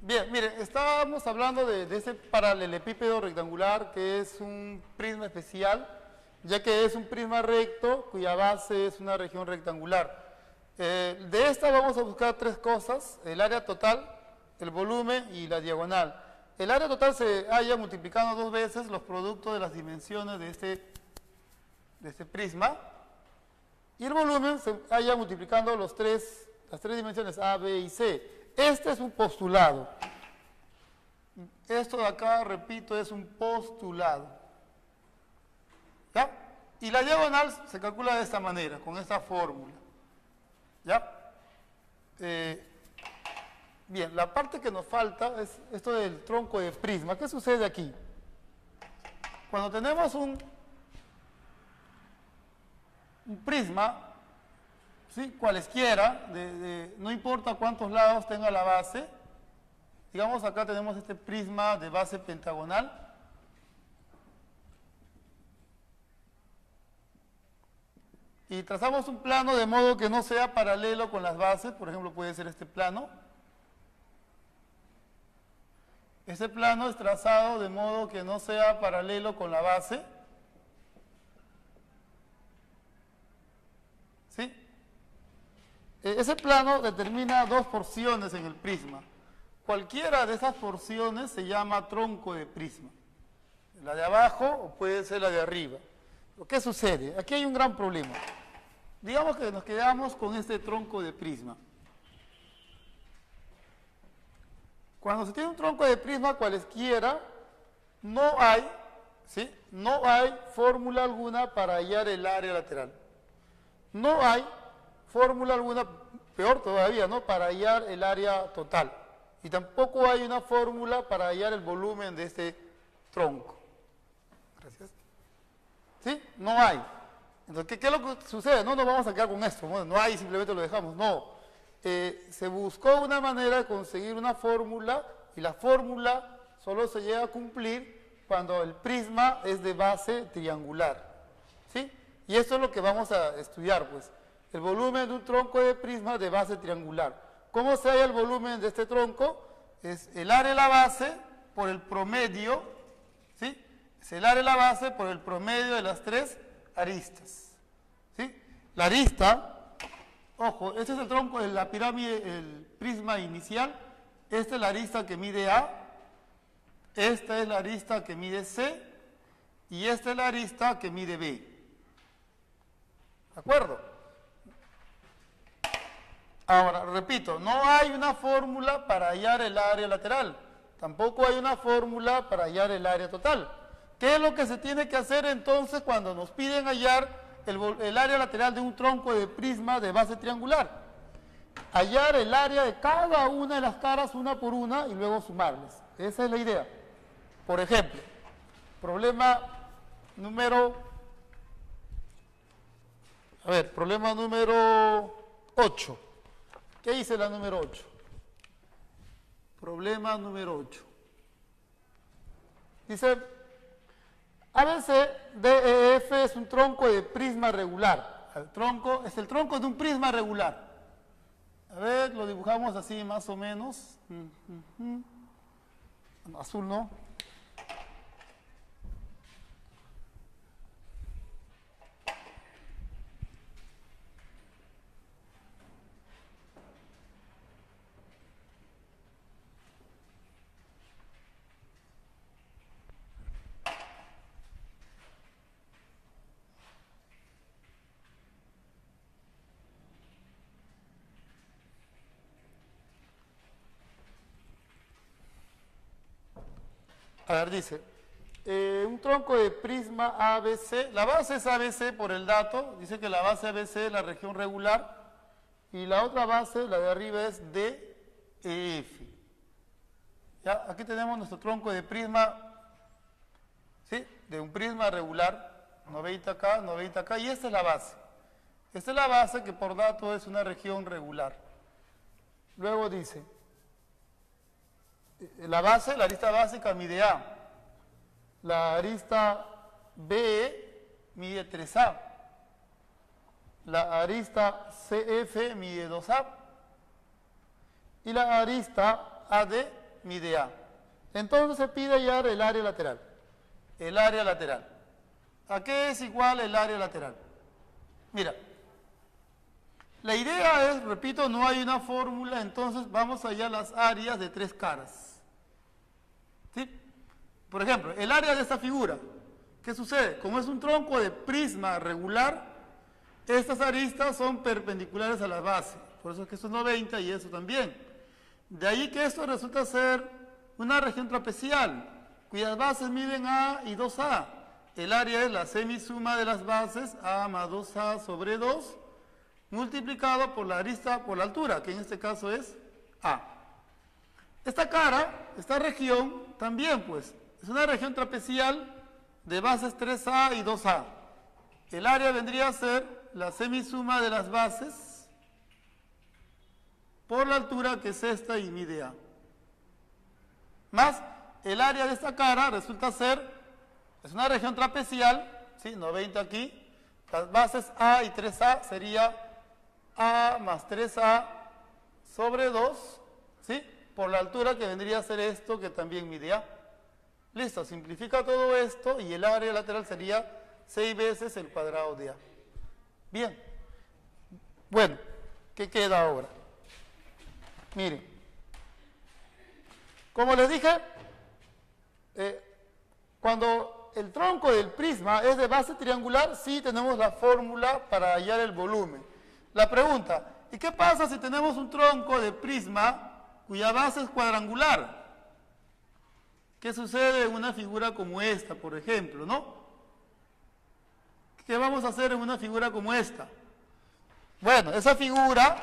Bien, miren, estábamos hablando de ese paralelepípedo rectangular que es un prisma especial, ya que es un prisma recto cuya base es una región rectangular. De esta vamos a buscar tres cosas: el área total, el volumen y la diagonal. El área total se halla multiplicando dos veces los productos de las dimensiones de este prisma, y el volumen se halla multiplicando las tres dimensiones A, B y C. Este es un postulado. Esto de acá, repito, es un postulado. ¿Ya? Y la diagonal se calcula de esta manera, con esta fórmula. ¿Ya? Bien, la parte que nos falta es esto del tronco de prisma. ¿Qué sucede aquí? Cuando tenemos un prisma, ¿sí?, cualesquiera, no importa cuántos lados tenga la base. Digamos, acá tenemos este prisma de base pentagonal. Y trazamos un plano de modo que no sea paralelo con las bases. Por ejemplo, puede ser este plano. Este plano es trazado de modo que no sea paralelo con la base. ¿Sí? Ese plano determina dos porciones en el prisma. Cualquiera de esas porciones se llama tronco de prisma. La de abajo o puede ser la de arriba. ¿Qué sucede? Aquí hay un gran problema. Digamos que nos quedamos con este tronco de prisma. Cuando se tiene un tronco de prisma cualesquiera, no hay fórmula alguna para hallar el área lateral. No hay fórmula alguna, peor todavía, ¿no?, para hallar el área total. Y tampoco hay una fórmula para hallar el volumen de este tronco. Gracias. ¿Sí? No hay. Entonces, ¿qué es lo que sucede? No nos vamos a quedar con esto. Bueno, no hay, simplemente lo dejamos. No. Se buscó una manera de conseguir una fórmula, y la fórmula solo se llega a cumplir cuando el prisma es de base triangular. ¿Sí? Y esto es lo que vamos a estudiar, pues. El volumen de un tronco de prisma de base triangular. ¿Cómo se halla el volumen de este tronco? Es el área de la base por el promedio, ¿sí? Es el área de la base por el promedio de las tres aristas, ¿sí? La arista, ojo, este es el tronco de la pirámide, el prisma inicial. Esta es la arista que mide A, esta es la arista que mide C, y esta es la arista que mide B. ¿De acuerdo? Ahora, repito, no hay una fórmula para hallar el área lateral, tampoco hay una fórmula para hallar el área total. ¿Qué es lo que se tiene que hacer entonces cuando nos piden hallar el área lateral de un tronco de prisma de base triangular? Hallar el área de cada una de las caras una por una y luego sumarles. Esa es la idea. Por ejemplo, problema número 8. ¿Qué dice la número 8? Problema número 8. Dice, ABC DEF es un tronco de prisma regular. El tronco es el tronco de un prisma regular. A ver, lo dibujamos así más o menos. Azul, ¿no? A ver, dice, un tronco de prisma ABC, la base es ABC por el dato, dice que la base ABC es la región regular, y la otra base, la de arriba, es DEF. Ya, aquí tenemos nuestro tronco de prisma, ¿sí?, de un prisma regular, 90 acá, 90 acá, y esta es la base. Esta es la base que por dato es una región regular. Luego dice, la base, la arista básica mide A, la arista B mide 3A, la arista CF mide 2A y la arista AD mide A. Entonces se pide hallar el área lateral. El área lateral. ¿A qué es igual el área lateral? Mira, la idea es, repito, no hay una fórmula, entonces vamos a hallar las áreas de tres caras. ¿Sí? Por ejemplo, el área de esta figura. ¿Qué sucede? Como es un tronco de prisma regular, estas aristas son perpendiculares a la base. Por eso es que esto es 90 y eso también. De ahí que esto resulta ser una región trapecial, cuyas bases miden A y 2A. El área es la semisuma de las bases, A más 2A sobre 2, multiplicado por la arista, por la altura, que en este caso es A. Esta cara, esta región, también pues, es una región trapecial de bases 3A y 2A. El área vendría a ser la semisuma de las bases por la altura que es esta y mide A. Más el área de esta cara resulta ser, es una región trapecial, ¿sí? 90 aquí, las bases A y 3A sería A más 3A sobre 2, ¿sí? Por la altura que vendría a ser esto que también mide A. Listo, simplifica todo esto y el área lateral sería 6 veces el cuadrado de A. Bien. Bueno, ¿qué queda ahora? Miren. Como les dije, cuando el tronco del prisma es de base triangular, sí tenemos la fórmula para hallar el volumen. La pregunta, ¿y qué pasa si tenemos un tronco de prisma cuya base es cuadrangular? ¿Qué sucede en una figura como esta, por ejemplo, no? ¿Qué vamos a hacer en una figura como esta? Bueno, esa figura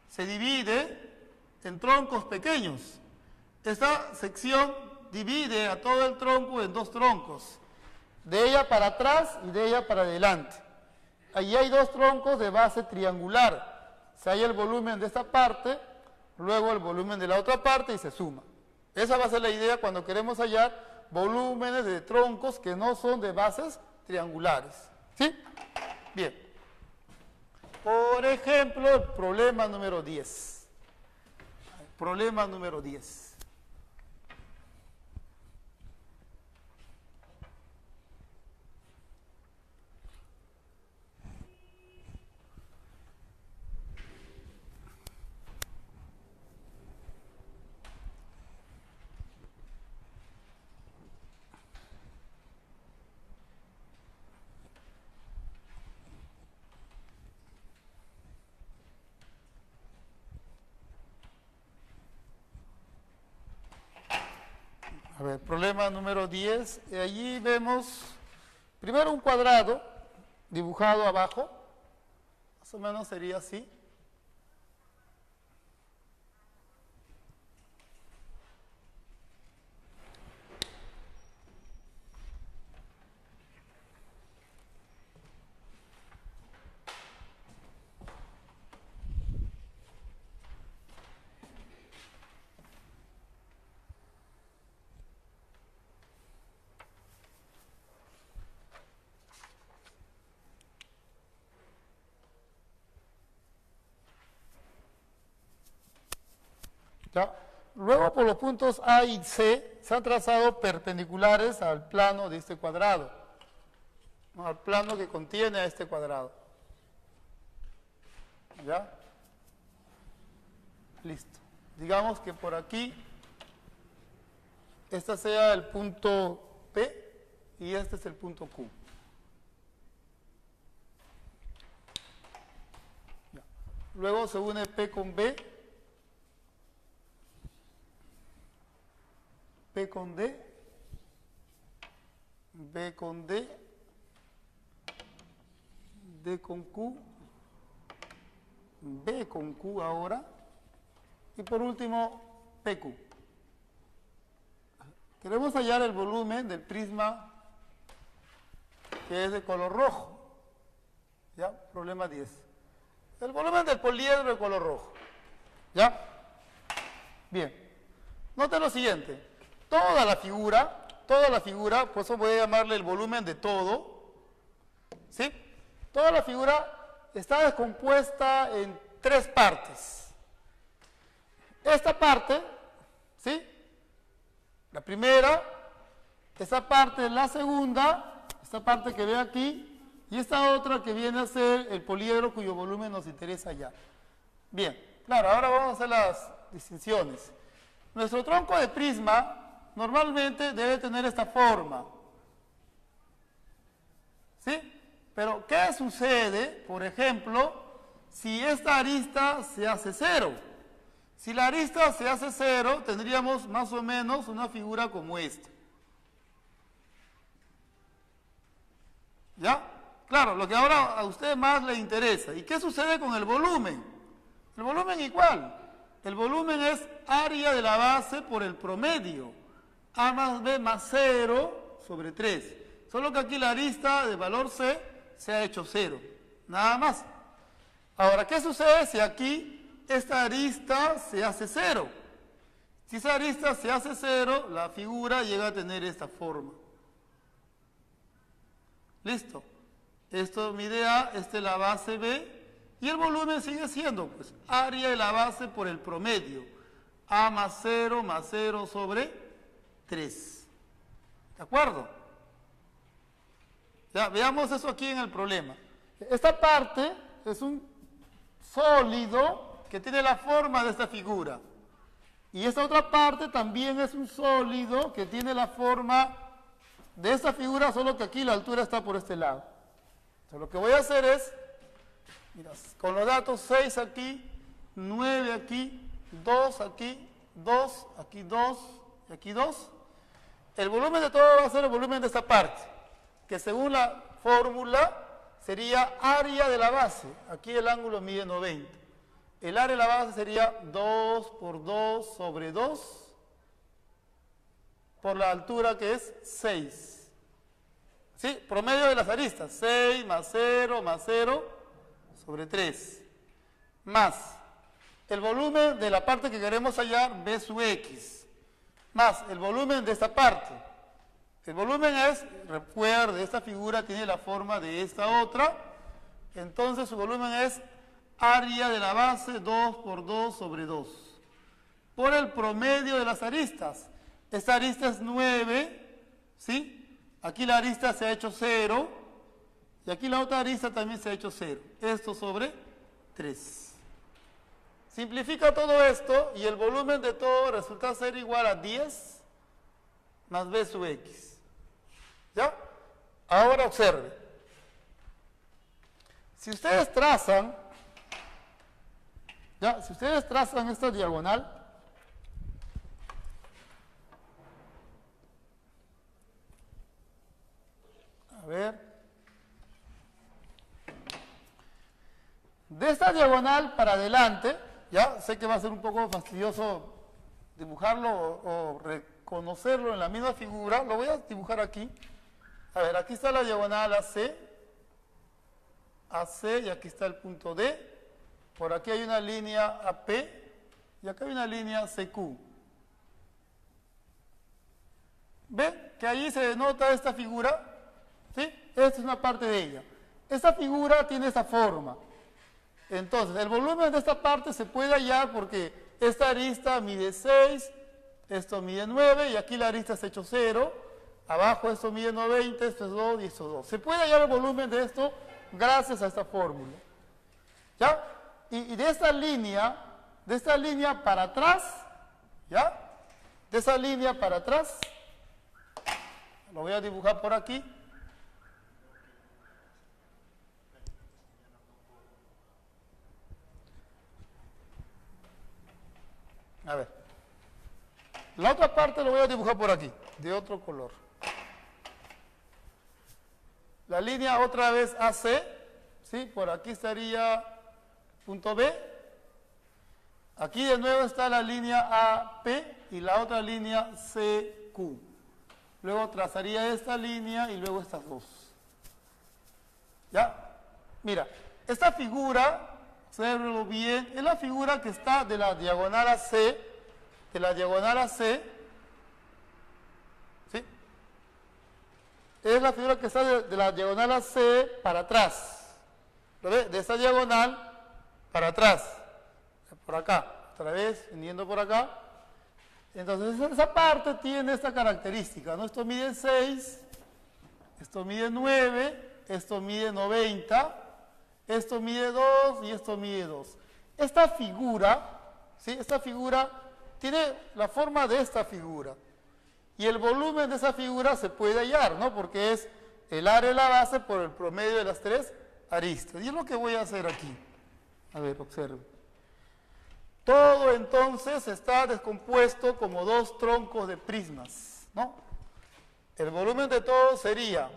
se divide en troncos pequeños. Esta sección divide a todo el tronco en dos troncos, de ella para atrás y de ella para adelante. Allí hay dos troncos de base triangular. Se halla el volumen de esta parte, luego el volumen de la otra parte y se suma. Esa va a ser la idea cuando queremos hallar volúmenes de troncos que no son de bases triangulares. ¿Sí? Bien. Por ejemplo, el problema número 10. Problema número 10. A ver, problema número 10. Allí vemos primero un cuadrado dibujado abajo. Más o menos sería así. ¿Ya? Luego por los puntos A y C se han trazado perpendiculares al plano de este cuadrado, ¿no? Al plano que contiene a este cuadrado. ¿Ya? Listo. Digamos que por aquí este sea el punto P y este es el punto Q. ¿Ya? Luego se une P con B, P con D, B con D, D con Q, B con Q ahora, y por último PQ. Queremos hallar el volumen del prisma que es de color rojo. ¿Ya? Problema 10. El volumen del poliedro de color rojo. ¿Ya? Bien. Noten lo siguiente. Toda la figura, por eso voy a llamarle el volumen de todo, ¿sí? Toda la figura está descompuesta en tres partes. Esta parte, ¿sí? La primera, esa parte es la segunda, esta parte que ve aquí, y esta otra que viene a ser el poliedro cuyo volumen nos interesa ya. Bien, claro, ahora vamos a hacer las distinciones. Nuestro tronco de prisma normalmente debe tener esta forma. ¿Sí? Pero, ¿qué sucede, por ejemplo, si esta arista se hace cero? Si la arista se hace cero, tendríamos más o menos una figura como esta. ¿Ya? Claro, lo que ahora a usted más le interesa. ¿Y qué sucede con el volumen? El volumen igual. El volumen es área de la base por el promedio. A más B más 0 sobre 3. Solo que aquí la arista de valor C se ha hecho 0. Nada más. Ahora, ¿qué sucede si aquí esta arista se hace 0? Si esa arista se hace 0, la figura llega a tener esta forma. ¿Listo? Esto mide A, esta es la base B, y el volumen sigue siendo, pues, área de la base por el promedio. A más 0 sobre 3. ¿De acuerdo? Ya, veamos eso aquí en el problema. Esta parte es un sólido que tiene la forma de esta figura. Y esta otra parte también es un sólido que tiene la forma de esta figura, solo que aquí la altura está por este lado. Entonces, lo que voy a hacer es, mira, con los datos 6 aquí, 9 aquí, 2 aquí, 2, aquí 2 y aquí 2. El volumen de todo va a ser el volumen de esta parte, que según la fórmula sería área de la base. Aquí el ángulo mide 90. El área de la base sería 2 por 2 sobre 2 por la altura que es 6. ¿Sí? Promedio de las aristas, 6 más 0 sobre 3. Más el volumen de la parte que queremos hallar, B sub X. Más el volumen de esta parte. El volumen es, recuerde, esta figura tiene la forma de esta otra. Entonces su volumen es área de la base 2 por 2 sobre 2. Por el promedio de las aristas. Esta arista es 9, ¿sí? Aquí la arista se ha hecho 0, y aquí la otra arista también se ha hecho 0. Esto sobre 3. Simplifica todo esto, y el volumen de todo resulta ser igual a 10 más B sub X. ¿Ya? Ahora observe. Si ustedes trazan, ¿ya? Si ustedes trazan esta diagonal, a ver. De esta diagonal para adelante, ya sé que va a ser un poco fastidioso dibujarlo o reconocerlo en la misma figura. Lo voy a dibujar aquí. A ver, aquí está la diagonal AC, y aquí está el punto D. Por aquí hay una línea AP y acá hay una línea CQ. ¿Ve? Que ahí se denota esta figura. ¿Sí? Esta es una parte de ella. Esta figura tiene esta forma. Entonces, el volumen de esta parte se puede hallar porque esta arista mide 6, esto mide 9 y aquí la arista se ha hecho 0. Abajo esto mide 90, esto es 2 y esto es 2. Se puede hallar el volumen de esto gracias a esta fórmula. ¿Ya? Y de esta línea para atrás, ¿ya? De esa línea para atrás, lo voy a dibujar por aquí. A ver, la otra parte lo voy a dibujar por aquí, de otro color. La línea otra vez AC, ¿sí? Por aquí estaría punto B. Aquí de nuevo está la línea AP y la otra línea CQ. Luego trazaría esta línea y luego estas dos. ¿Ya? Mira, esta figura, obsérvenlo bien, es la figura que está de la diagonal AC, ¿sí? Es la figura que está de la diagonal AC para atrás. ¿Lo ve? De esta diagonal para atrás. Por acá, otra vez, viniendo por acá. Entonces esa parte tiene esta característica, ¿no? Esto mide 6, esto mide 9, esto mide 90, esto mide 2 y esto mide 2. Esta figura, ¿sí? Esta figura tiene la forma de esta figura. Y el volumen de esa figura se puede hallar, ¿no? Porque es el área de la base por el promedio de las tres aristas. Y es lo que voy a hacer aquí. A ver, observen. Todo entonces está descompuesto como dos troncos de prismas, ¿no? El volumen de todo sería,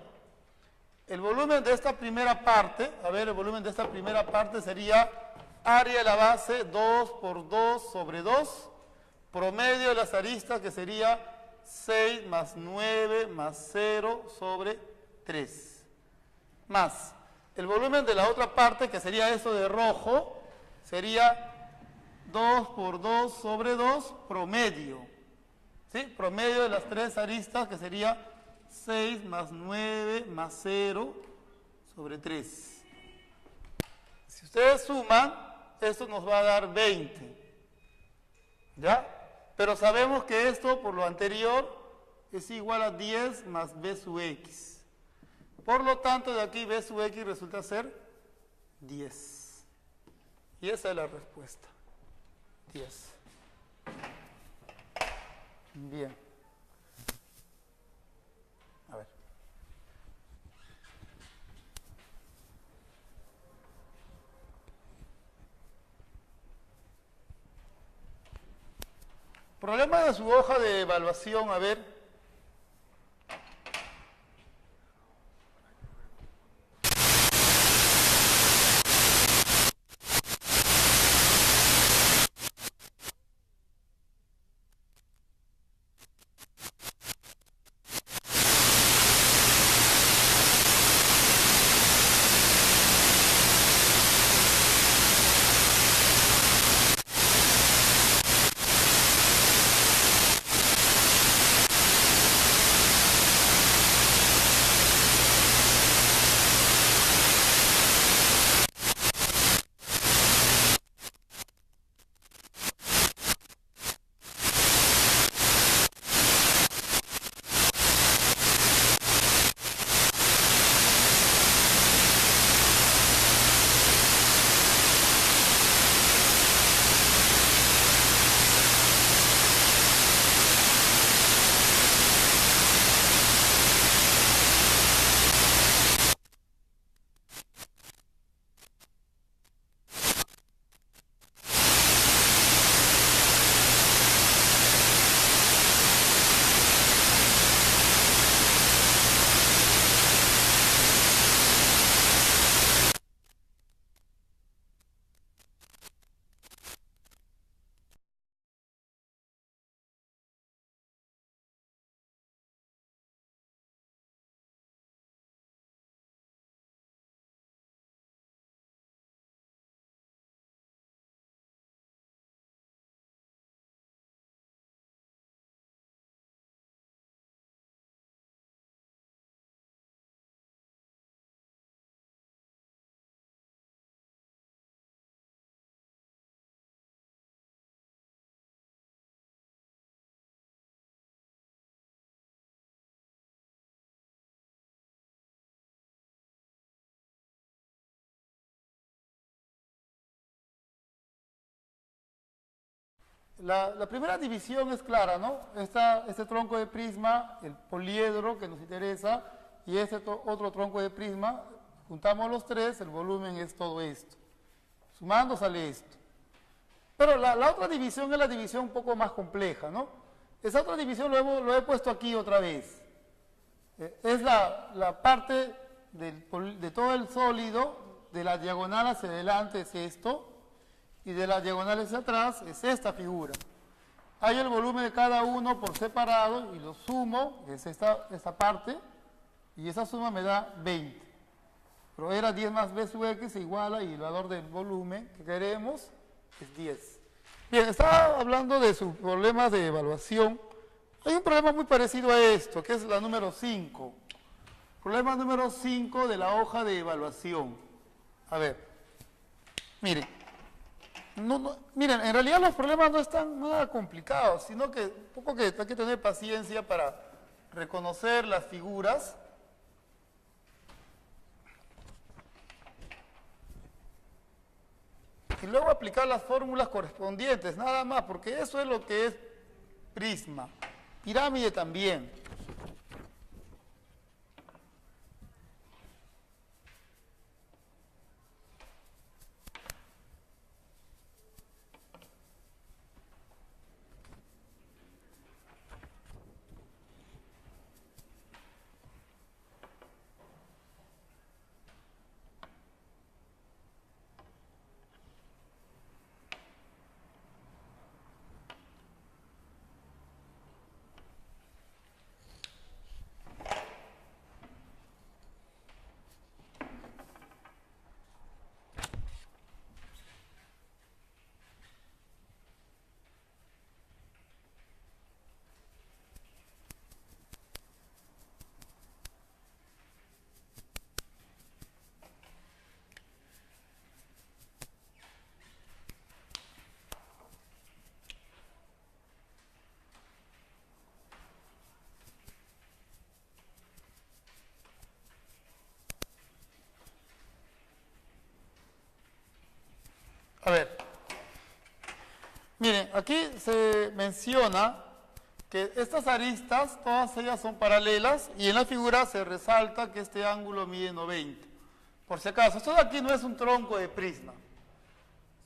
el volumen de esta primera parte, a ver, el volumen de esta primera parte sería área de la base 2 por 2 sobre 2, promedio de las aristas que sería 6 más 9 más 0 sobre 3. Más el volumen de la otra parte, que sería eso de rojo, sería 2 por 2 sobre 2 promedio. ¿Sí? Promedio de las tres aristas, que sería 6 más 9 más 0 sobre 3. Si ustedes suman, esto nos va a dar 20. ¿Ya? Pero sabemos que esto, por lo anterior, es igual a 10 más b sub x. Por lo tanto, de aquí b sub x resulta ser 10. Y esa es la respuesta. 10. Bien. A ver. Problema de su hoja de evaluación, a ver. La primera división es clara, ¿no? Este tronco de prisma, el poliedro que nos interesa, y este otro tronco de prisma, juntamos los tres, el volumen es todo esto. Sumando sale esto. Pero la otra división es la división un poco más compleja, ¿no? Esa otra división lo he puesto aquí otra vez. Es la parte de todo el sólido, de la diagonal hacia adelante es esto, y de las diagonales hacia atrás es esta figura. Hay el volumen de cada uno por separado y lo sumo, es esta parte, y esa suma me da 20. Pero era 10 más b sub x igual a, y el valor del volumen que queremos es 10. Bien, estaba hablando de sus problemas de evaluación. Hay un problema muy parecido a esto, que es la número 5. Problema número 5 de la hoja de evaluación. A ver, miren. Miren, en realidad los problemas no están nada complicados, sino que un poco que hay que tener paciencia para reconocer las figuras. Y luego aplicar las fórmulas correspondientes, nada más, porque eso es lo que es prisma. Pirámide también. A ver, miren, aquí se menciona que estas aristas, todas ellas son paralelas y en la figura se resalta que este ángulo mide 90. Por si acaso, esto de aquí no es un tronco de prisma.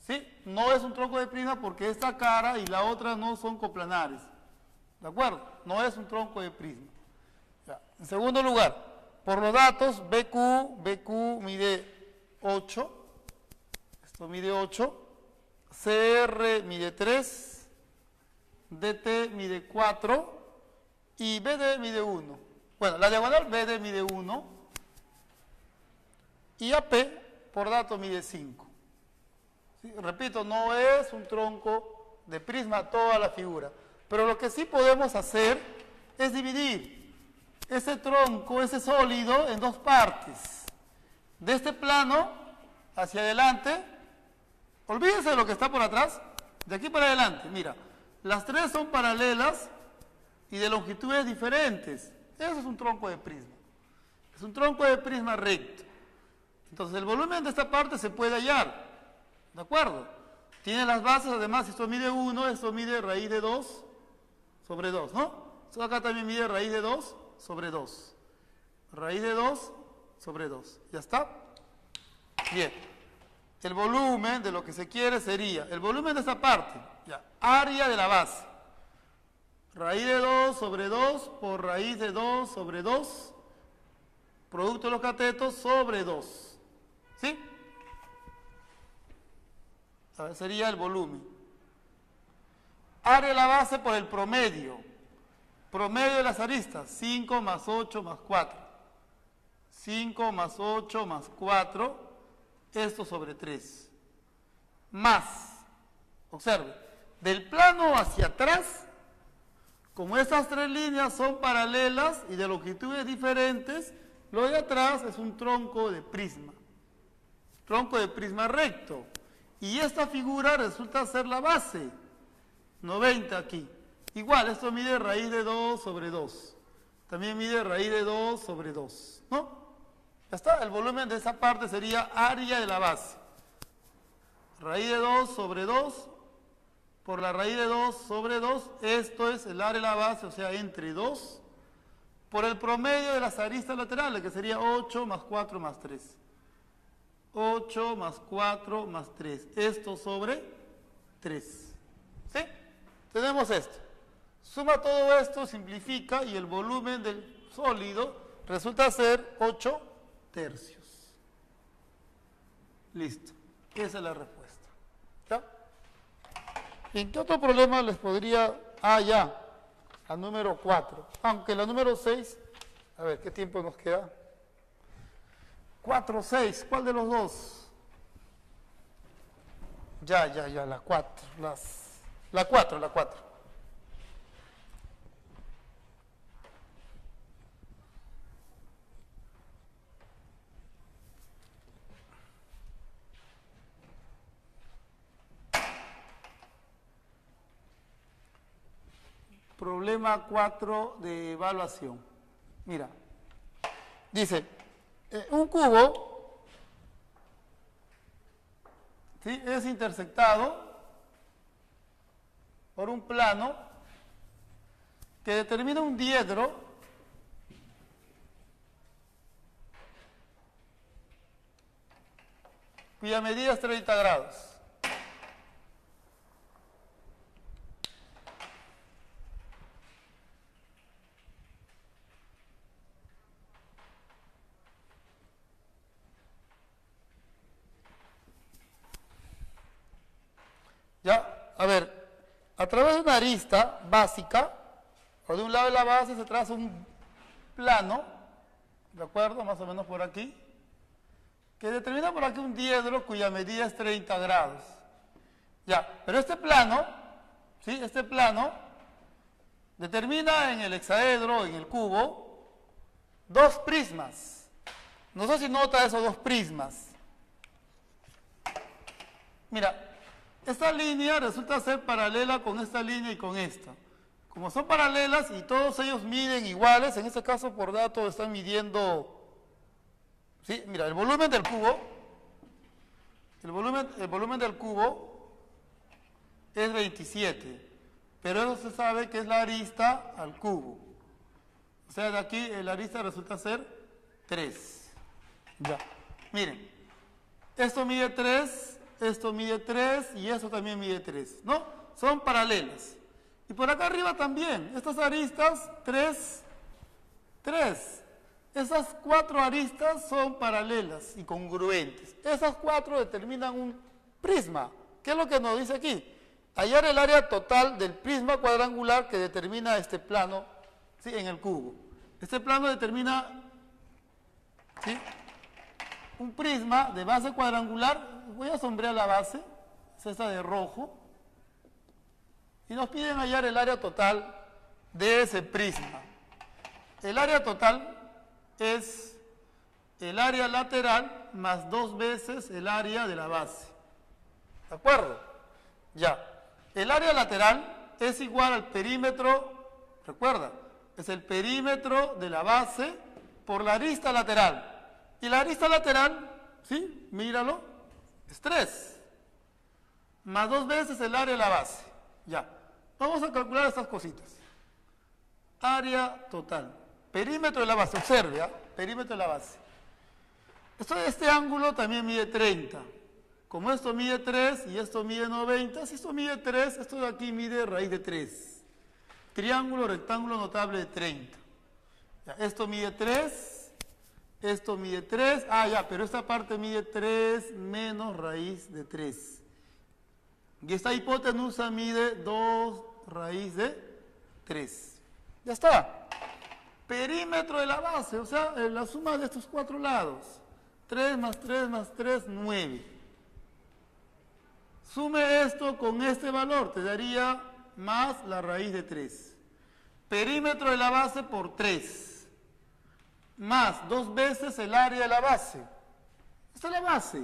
¿Sí? No es un tronco de prisma porque esta cara y la otra no son coplanares. ¿De acuerdo? No es un tronco de prisma. Ya. En segundo lugar, por los datos, BQ mide 8. Esto mide 8, CR mide 3, DT mide 4 y BD mide 1. Bueno, la diagonal BD mide 1 y AP por dato mide 5. ¿Sí? Repito, no es un tronco de prisma toda la figura, pero lo que sí podemos hacer es dividir ese tronco, ese sólido, en dos partes. De este plano hacia adelante. Olvídense de lo que está por atrás, de aquí para adelante, mira, las tres son paralelas y de longitudes diferentes. Eso es un tronco de prisma. Es un tronco de prisma recto. Entonces el volumen de esta parte se puede hallar, ¿de acuerdo? Tiene las bases, además, esto mide 1, esto mide raíz de 2 sobre 2, ¿no? Esto acá también mide raíz de 2 sobre 2. Raíz de 2 sobre 2. ¿Ya está? Bien. El volumen de lo que se quiere sería, el volumen de esta parte, ya, área de la base, raíz de 2 sobre 2 por raíz de 2 sobre 2, producto de los catetos sobre 2, ¿sí? A ver, sería el volumen. Área de la base por el promedio, promedio de las aristas, 5 más 8 más 4, 5 más 8 más 4, esto sobre 3, más, observe, del plano hacia atrás, como estas tres líneas son paralelas y de longitudes diferentes, lo de atrás es un tronco de prisma recto, y esta figura resulta ser la base, 90 aquí. Igual, esto mide raíz de 2 sobre 2, también mide raíz de 2 sobre 2, ¿no? Ya está, el volumen de esa parte sería área de la base. Raíz de 2 sobre 2 por la raíz de 2 sobre 2, esto es el área de la base, o sea, entre 2, por el promedio de las aristas laterales, que sería 8 más 4 más 3. 8 más 4 más 3, esto sobre 3. ¿Sí? Tenemos esto. Suma todo esto, simplifica, y el volumen del sólido resulta ser 8 tercios. Listo. Esa es la respuesta. ¿Ya? ¿En qué otro problema les podría...? Ah, ya. La número 4. Aunque la número 6... A ver, ¿qué tiempo nos queda? 4, 6. ¿Cuál de los dos? Ya. La 4. La 4. Problema 4 de evaluación. Mira, dice, un cubo, ¿sí?, es intersectado por un plano que determina un diedro cuya medida es 30 grados. Ya, a ver, a través de una arista básica, o de un lado de la base se traza un plano, ¿de acuerdo? Más o menos por aquí, que determina por aquí un diedro cuya medida es 30 grados. Ya, pero este plano, ¿sí?, este plano determina en el hexaedro, en el cubo, dos prismas. No sé si nota esos dos prismas. Mira, esta línea resulta ser paralela con esta línea y con esta. Como son paralelas y todos ellos miden iguales, en este caso por dato están midiendo, ¿sí?, mira, el volumen del cubo, el volumen del cubo es 27, pero eso se sabe que es la arista al cubo. O sea, de aquí la arista resulta ser 3. Ya, miren, esto mide 3, esto mide 3 y esto también mide 3, ¿no? Son paralelas. Y por acá arriba también, estas aristas, 3, 3. Esas 4 aristas son paralelas y congruentes. Esas 4 determinan un prisma. ¿Qué es lo que nos dice aquí? Hallar el área total del prisma cuadrangular que determina este plano, ¿sí?, en el cubo. Este plano determina, ¿sí?, un prisma de base cuadrangular. Voy a sombrear la base, es esta de rojo, y nos piden hallar el área total de ese prisma. El área total es el área lateral más 2 veces el área de la base. ¿De acuerdo? Ya. El área lateral es igual al perímetro, recuerda, es el perímetro de la base por la arista lateral. Y la arista lateral, ¿sí?, míralo, es 3. Más 2 veces el área de la base. Ya. Vamos a calcular estas cositas. Área total. Perímetro de la base. Observe, perímetro de la base. Este ángulo también mide 30. Como esto mide 3 y esto mide 90, si esto mide 3, esto de aquí mide raíz de 3. Triángulo rectángulo notable de 30. Ya, esto mide 3, esto mide 3. Ah, ya, pero esta parte mide 3 menos raíz de 3. Y esta hipotenusa mide 2 raíz de 3. Ya está. Perímetro de la base, o sea, la suma de estos 4 lados. 3 más 3 más 3, 9. Sume esto con este valor, te daría más la raíz de 3. Perímetro de la base por 3. Más 2 veces el área de la base. Esta es la base.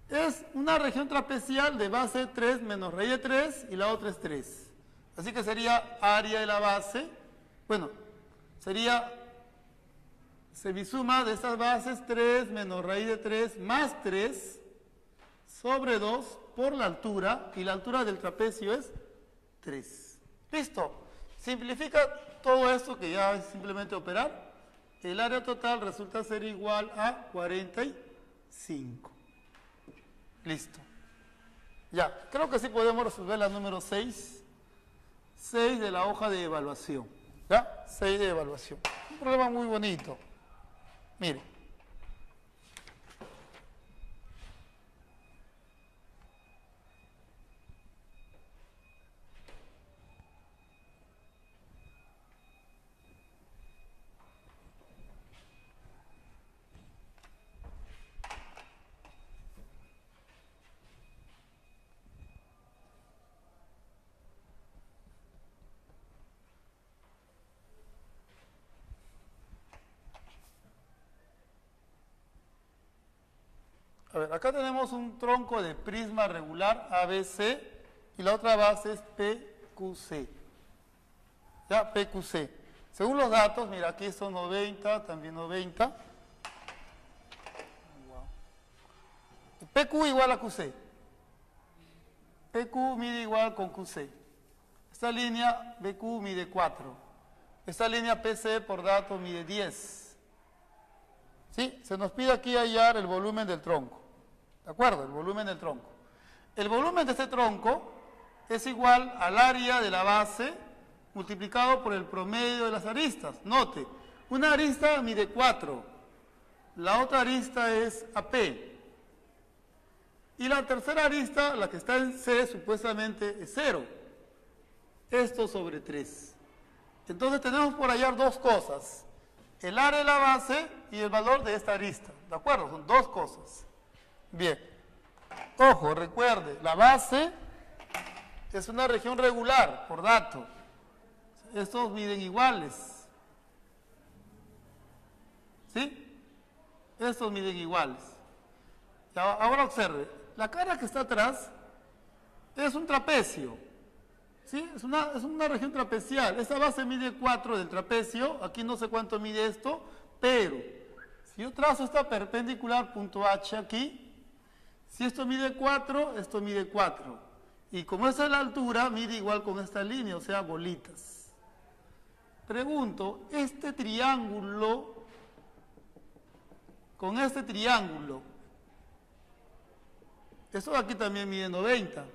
Es una región trapezial de base 3 menos raíz de 3 y la otra es 3. Así que sería área de la base, bueno, sería semisuma de estas bases 3 menos raíz de 3 más 3 sobre 2 por la altura, y la altura del trapecio es 3. Listo. Simplifica todo esto que ya es simplemente operar. El área total resulta ser igual a 45. Listo. Ya, creo que sí podemos resolver la número 6. 6 de la hoja de evaluación. ¿Ya? 6 de evaluación. Un problema muy bonito. Mire. A ver, acá tenemos un tronco de prisma regular ABC y la otra base es PQC. ya, PQC. Según los datos, mira, aquí son 90, también 90. Wow. PQ igual a QC. PQ mide igual con QC. Esta línea BQ mide 4. Esta línea PC por dato mide 10. ¿Sí? Se nos pide aquí hallar el volumen del tronco. ¿De acuerdo? El volumen del tronco. El volumen de este tronco es igual al área de la base multiplicado por el promedio de las aristas. Note, una arista mide 4, la otra arista es AP. Y la tercera arista, la que está en C, supuestamente es 0. Esto sobre 3. Entonces tenemos por hallar dos cosas. El área de la base y el valor de esta arista. ¿De acuerdo? Son dos cosas. Bien. Ojo, recuerde, la base es una región regular por dato. Estos miden iguales. ¿Sí? Estos miden iguales. Ahora observe, la cara que está atrás es un trapecio. ¿Sí? Es una región trapecial. Esta base mide 4 del trapecio. Aquí no sé cuánto mide esto, pero si yo trazo esta perpendicular punto H aquí, si esto mide 4, esto mide 4. Y como esta es la altura, mide igual con esta línea, o sea, bolitas. Pregunto, este triángulo, con este triángulo, esto de aquí también mide 90.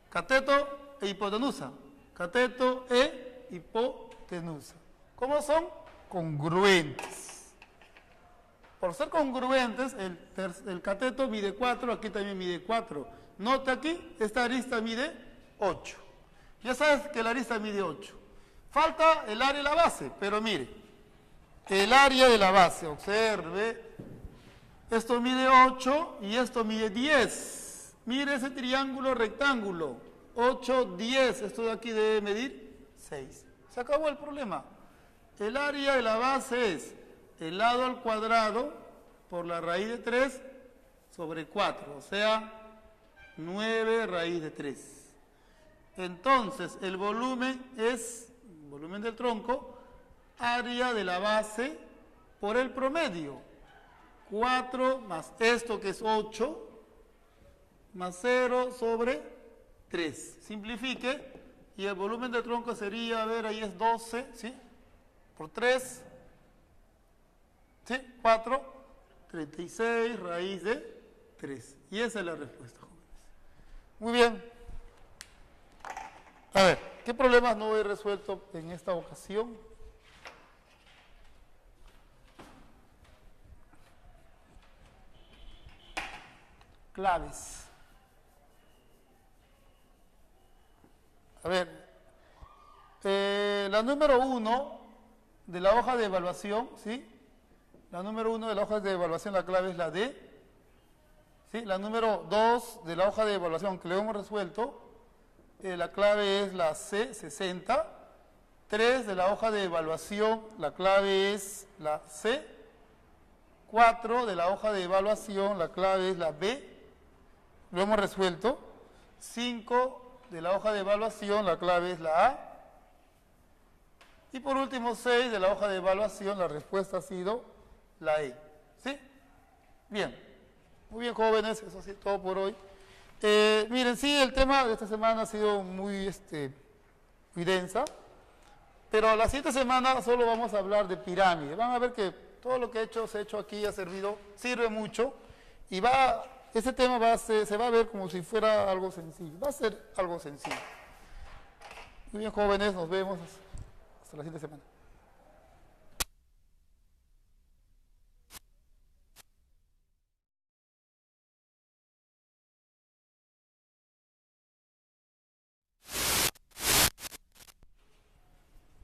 Cateto e hipotenusa. Cateto e hipotenusa. ¿Cómo son? Congruentes. Por ser congruentes, el cateto mide 4, aquí también mide 4. Nota aquí, esta arista mide 8. Ya sabes que la arista mide 8. Falta el área de la base, pero mire, el área de la base, observe, esto mide 8 y esto mide 10. Mire ese triángulo rectángulo, 8, 10, esto de aquí debe medir 6. Se acabó el problema. El área de la base es el lado al cuadrado por la raíz de 3 sobre 4, o sea, 9 raíz de 3. Entonces, el volumen es, volumen del tronco, área de la base por el promedio. 4 más esto que es 8, más 0 sobre 3. Simplifique, y el volumen del tronco sería, a ver, ahí es 12, ¿sí? Por 3, ¿sí? 4, 36 raíz de 3. Y esa es la respuesta, jóvenes. Muy bien. A ver, ¿qué problemas no he resuelto en esta ocasión? Claves. A ver, la número 1 de la hoja de evaluación, ¿sí? La número 1 de la hoja de evaluación, la clave es la D. ¿Sí? La número 2 de la hoja de evaluación que lo hemos resuelto, la clave es la C60. 3 de la hoja de evaluación, la clave es la C. 4 de la hoja de evaluación, la clave es la B. Lo hemos resuelto. 5 de la hoja de evaluación, la clave es la A. Y por último, 6 de la hoja de evaluación, la respuesta ha sido la E. ¿Sí? Bien. Muy bien, jóvenes, eso ha sido todo por hoy. Miren, sí, el tema de esta semana ha sido muy densa, pero la siguiente semana solo vamos a hablar de pirámide. Van a ver que todo lo que se ha hecho aquí ha servido, sirve mucho, y ese tema se va a ver como si fuera algo sencillo. Va a ser algo sencillo. Muy bien, jóvenes, nos vemos hasta la siguiente semana.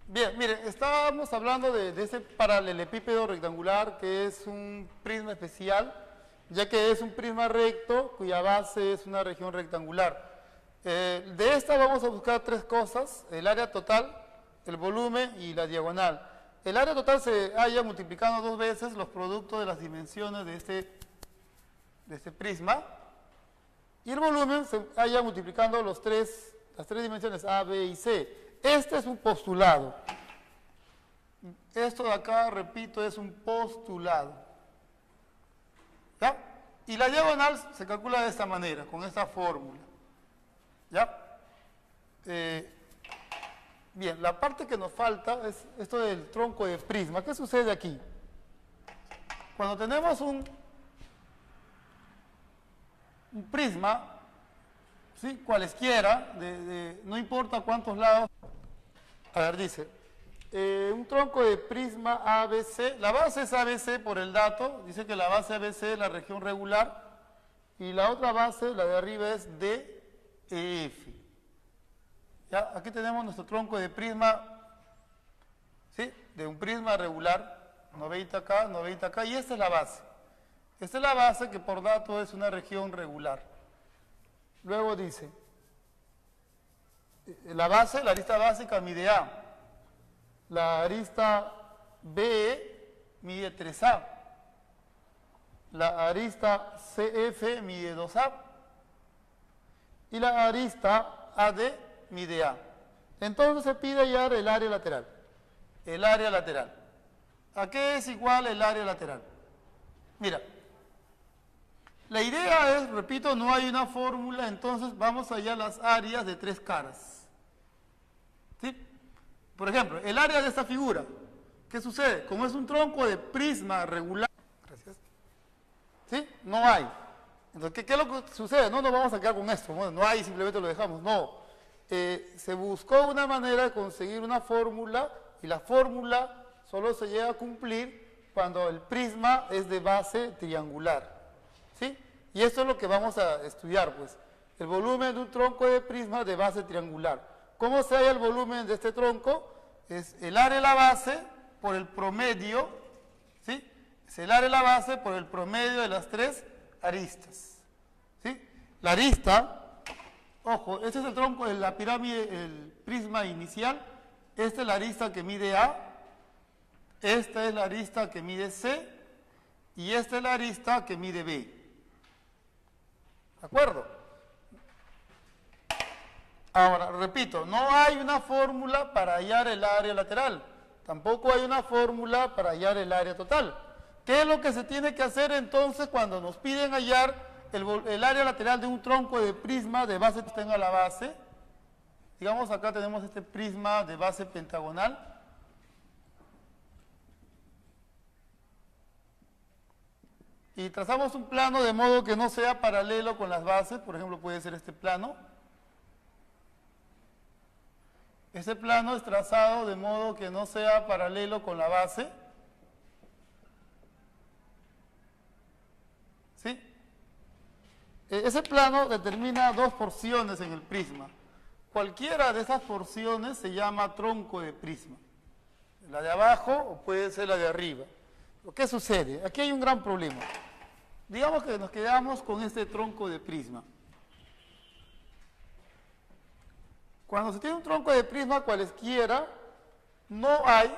Bien, miren, estábamos hablando de ese paralelepípedo rectangular que es un prisma especial, ya que es un prisma recto cuya base es una región rectangular. De esta vamos a buscar tres cosas: el área total, el volumen y la diagonal. El área total se halla multiplicando 2 veces los productos de las dimensiones de este prisma, y el volumen se halla multiplicando las tres dimensiones A, B y C. Este es un postulado. Esto de acá, repito, es un postulado. ¿Ya? Y la diagonal se calcula de esta manera, con esta fórmula. ¿Ya? Bien, la parte que nos falta es esto del tronco de prisma. ¿Qué sucede aquí? Cuando tenemos un prisma, ¿sí? Cualesquiera, no importa cuántos lados. A ver, dice, un tronco de prisma ABC, la base es ABC por el dato, dice que la base ABC es la región regular, y la otra base, la de arriba, es DEF. ¿Ya? Aquí tenemos nuestro tronco de prisma, ¿sí? De un prisma regular, 90 acá, 90 acá, y esta es la base. Esta es la base que por dato es una región regular. Luego dice, la base, la arista básica mide A. La arista BE mide 3A. La arista CF mide 2A. Y la arista AD mide A. Entonces se pide hallar el área lateral. El área lateral. ¿A qué es igual el área lateral? Mira, la idea es, repito, no hay una fórmula, entonces vamos a hallar las áreas de tres caras. ¿Sí? Por ejemplo, el área de esta figura, ¿qué sucede? Como es un tronco de prisma regular, gracias, ¿sí? No hay. Entonces, ¿qué es lo que sucede? No nos vamos a quedar con esto, bueno, no hay, simplemente lo dejamos, no. Se buscó una manera de conseguir una fórmula, y la fórmula solo se llega a cumplir cuando el prisma es de base triangular, ¿sí? Y esto es lo que vamos a estudiar, pues, el volumen de un tronco de prisma de base triangular. ¿Cómo se halla el volumen de este tronco? Es el área de la base por el promedio, ¿sí? Es el área de la base por el promedio de las tres aristas, ¿sí? La arista, ojo, este es el tronco de la pirámide, el prisma inicial, esta es la arista que mide A, esta es la arista que mide C, y esta es la arista que mide B. ¿De acuerdo? Ahora, repito, no hay una fórmula para hallar el área lateral. Tampoco hay una fórmula para hallar el área total. ¿Qué es lo que se tiene que hacer entonces cuando nos piden hallar el área lateral de un tronco de prisma de base que tenga la base? Digamos, acá tenemos este prisma de base pentagonal. Y trazamos un plano de modo que no sea paralelo con las bases. Por ejemplo, puede ser este plano. Ese plano es trazado de modo que no sea paralelo con la base. ¿Sí? Ese plano determina dos porciones en el prisma. Cualquiera de esas porciones se llama tronco de prisma. La de abajo o puede ser la de arriba. ¿Qué sucede? Aquí hay un gran problema. Digamos que nos quedamos con este tronco de prisma. Cuando se tiene un tronco de prisma cualesquiera, no hay,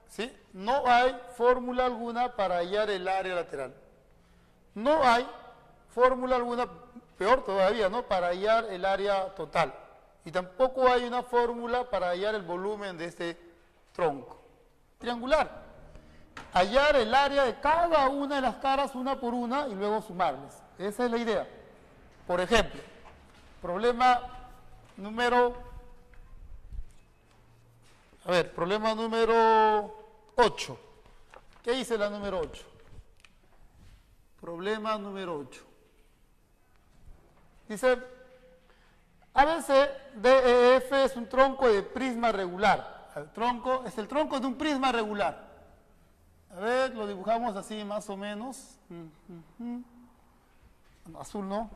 ¿sí? No hay fórmula alguna para hallar el área lateral. No hay fórmula alguna, peor todavía, ¿no? Para hallar el área total. Y tampoco hay una fórmula para hallar el volumen de este tronco triangular. Hallar el área de cada una de las caras una por una y luego sumarles. Esa es la idea. Por ejemplo, problema número 8. ¿Qué dice la número 8? Problema número 8. Dice, ABC DEF es un tronco de prisma regular. El tronco es el tronco de un prisma regular. A ver, lo dibujamos así más o menos. Azul no.